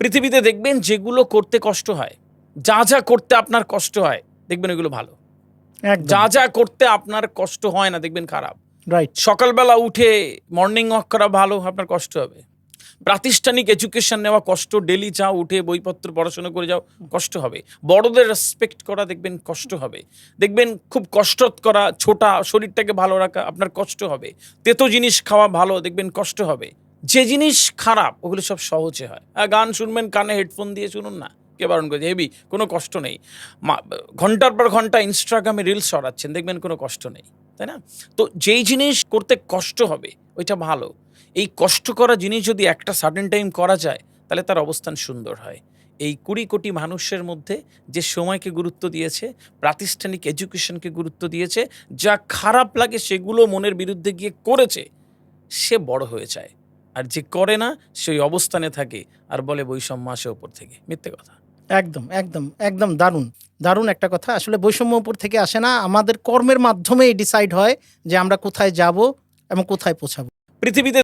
পৃথিবীতে দেখবেন যেগুলো করতে কষ্ট হয়, যা যা করতে আপনার কষ্ট হয়, দেখবেন ওইগুলো ভালো। যা যা করতে আপনার কষ্ট হয় না, দেখবেন খারাপ। রাইট। সকালবেলা উঠে মর্নিং ওয়াক করা ভালো, আপনার কষ্ট হবে। প্রাতিষ্ঠানিক এডুকেশন নেওয়া কষ্ট, ডেলি যাও, উঠে বইপত্র পড়াশোনা করে যাও, কষ্ট হবে। বড়দের রেসপেক্ট করা দেখবেন কষ্ট হবে। দেখবেন খুব কষ্ট করা, ছোটা, শরীরটাকে ভালো রাখা আপনার কষ্ট হবে। তেতো জিনিস খাওয়া ভালো, দেখবেন কষ্ট হবে। যে জিনিস খারাপ ওগুলো সব সহজে হয়। গান শুনবেন, কানে হেডফোন দিয়ে শুনুন না, কে বারণ করেছে? হেভি, কোনো কষ্ট নেই। ঘন্টার পর ঘন্টা ইনস্টাগ্রামে রিলস সরাচ্ছেন, দেখবেন কোনো কষ্ট নেই, তাই না? তো যেই জিনিস করতে কষ্ট হবে ওইটা ভালো। এই কষ্ট করা জিনিস যদি একটা সার্টেন টাইম করা যায়, তাহলে তার অবস্থান সুন্দর হয়। এই 20 কোটি মানুষের মধ্যে যে সময়কে গুরুত্ব দিয়েছে, প্রাতিষ্ঠানিক এডুকেশনকে গুরুত্ব দিয়েছে, যা খারাপ লাগে সেগুলো মনের বিরুদ্ধে গিয়ে করেছে, সে বড় হয়ে যায়। আর যে করে না সেই অবস্থানে থাকে আর বলে বৈষম্য আসে ওপর থেকে। মিথ্যে কথা। একদম একদম একদম দারুণ দারুণ একটা কথা। আসলে বৈষম্য উপর থেকে আসে না, আমাদের কর্মের মাধ্যমেই ডিসাইড হয় যে আমরা কোথায় যাব এবং কোথায় পৌঁছাবো। পৃথিবীতে